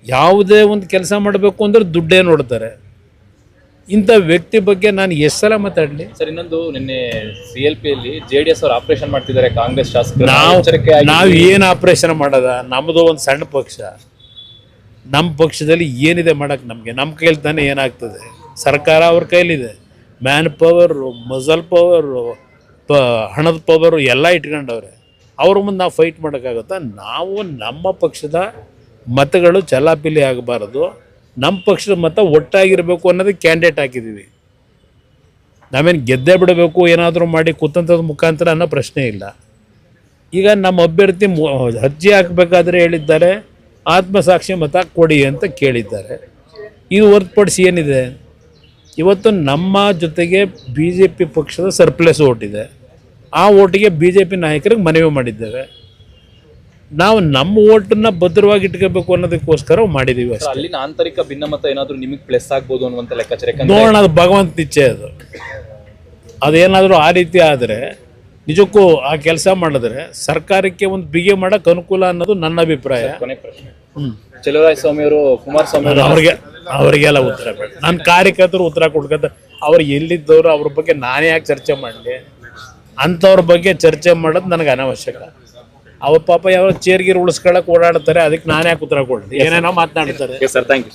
ಯಾವುದೇ ಒಂದು ಕೆಲಸ ಮಾಡಬೇಕು ಅಂದರೆ ದುಡ್ಡೇ ನೋಡ್ತಾರೆ. ಇಂಥ ವ್ಯಕ್ತಿ ಬಗ್ಗೆ ನಾನು ಎಷ್ಟು ಸಲ ಮಾತಾಡಲಿ ಸರ್? ಇನ್ನೊಂದು, ನಿನ್ನೆ CLPಯಲ್ಲಿ JDS ಅವರು ಆಪರೇಷನ್ ಮಾಡ್ತಿದ್ದಾರೆ ಕಾಂಗ್ರೆಸ್ ಶಾಸಕರು. ನಾವು ಏನು ಆಪರೇಷನ್ ಮಾಡೋದ? ನಮ್ಮದು ಒಂದು ಸಣ್ಣ ಪಕ್ಷ. ನಮ್ಮ ಪಕ್ಷದಲ್ಲಿ ಏನಿದೆ ಮಾಡೋಕ್ಕೆ ನಮಗೆ? ನಮ್ಮ ಕೈಲಿ ತಾನೇ ಏನಾಗ್ತದೆ? ಸರ್ಕಾರ ಅವ್ರ ಕೈಲಿದೆ. ಮ್ಯಾನ್ ಪವರು, ಮಸಲ್ ಪವರು, ಹಣದ ಪವರು ಎಲ್ಲ ಇಟ್ಕೊಂಡವ್ರೆ. ಅವ್ರ ಮುಂದೆ ನಾವು ಫೈಟ್ ಮಾಡೋಕ್ಕಾಗುತ್ತಾ? ನಾವು ನಮ್ಮ ಪಕ್ಷದ ಮತಗಳು ಚಲಾಪಿಲಿ ಆಗಬಾರ್ದು, ನಮ್ಮ ಪಕ್ಷದ ಮತ ಒಟ್ಟಾಗಿರಬೇಕು ಅನ್ನೋದಕ್ಕೆ ಕ್ಯಾಂಡಿಡೇಟ್ ಹಾಕಿದ್ದೀವಿ. ನಾವೇನು ಗೆದ್ದೇ ಬಿಡಬೇಕು ಏನಾದರೂ ಮಾಡಿ ಕುತಂತ್ರದ ಮುಖಾಂತರ ಅನ್ನೋ ಪ್ರಶ್ನೆ ಇಲ್ಲ. ಈಗ ನಮ್ಮ ಅಭ್ಯರ್ಥಿ ಅರ್ಜಿ ಹಾಕಬೇಕಾದ್ರೆ ಹೇಳಿದ್ದಾರೆ ಆತ್ಮಸಾಕ್ಷಿ ಮತ ಕೊಡಿ ಅಂತ ಕೇಳಿದ್ದಾರೆ. ಇದು ಹೊರತುಪಡಿಸಿ ಏನಿದೆ? ಇವತ್ತು ನಮ್ಮ ಜೊತೆಗೆ BJP ಪಕ್ಷದ ಸರ್ಪ್ಲಸ್ ಓಟಿದೆ. ಆ ಓಟಿಗೆ BJP ನಾಯಕರಿಗೆ ಮನವಿ ಮಾಡಿದ್ದೇವೆ. ನಾವು ನಮ್ಮ ಓಟನ್ನು ಭದ್ರವಾಗಿ ಇಟ್ಕೋಬೇಕು ಅನ್ನೋದಕ್ಕೋಸ್ಕರ ಮಾಡಿದ್ದೀವಿ ಅಷ್ಟೇ. ಅಲ್ಲಿನ ಆಂತರಿಕ ಭಿನ್ನಮತ ಏನಾದರೂ ನಿಮಗೆ ಪ್ಲಸ್ ಆಗ್ಬೋದು ಅನ್ನುವಂಥ ಲೆಕ್ಕಾಚಾರ? ನೋಡೋಣ, ಅದು ಭಗವಂತ ಇಚ್ಛೆ. ಅದೇನಾದರೂ ಆ ರೀತಿ ಆದರೆ ನಿಜಕ್ಕೂ ಆ ಕೆಲಸ ಮಾಡಿದ್ರೆ ಸರ್ಕಾರಕ್ಕೆ ಒಂದು ಬಿಗಿ ಮಾಡೋಕ್ಕೆ ಅನುಕೂಲ ಅನ್ನೋದು ನನ್ನ ಅಭಿಪ್ರಾಯ. ಕೊನೆ ಪ್ರಶ್ನೆ, ಚಲುವರಾಯಸ್ವಾಮಿ ಅವರು, ಕುಮಾರಸ್ವಾಮಿ ಅವರು, ಅವರಿಗೆಲ್ಲ ಉತ್ತರ ಬೇಡ. ನನ್ನ ಕಾರ್ಯಕರ್ತರು ಉತ್ತರ ಕೊಡ್ಕೊತ ಅವ್ರು ಎಲ್ಲಿದ್ದವರು, ಅವ್ರ ಬಗ್ಗೆ ನಾನೇ ಯಾಕೆ ಚರ್ಚೆ ಮಾಡಲಿ? ಅಂಥವ್ರ ಬಗ್ಗೆ ಚರ್ಚೆ ಮಾಡೋದು ನನಗೆ ಅನಾವಶ್ಯಕ. ಅವ್ರ ಪಾಪ ಯಾವ ಚೇರ್ಗೀರು ಉಳಿಸ್ಕೊಳಕ್ಕೆ ಓಡಾಡ್ತಾರೆ, ಅದಕ್ಕೆ ನಾನೇ ಯಾಕೆ ಉತ್ತರ ಕೊಡಲಿ? ಏನೇನೋ ಮಾತನಾಡ್ತಾರೆ. Sir, thank you.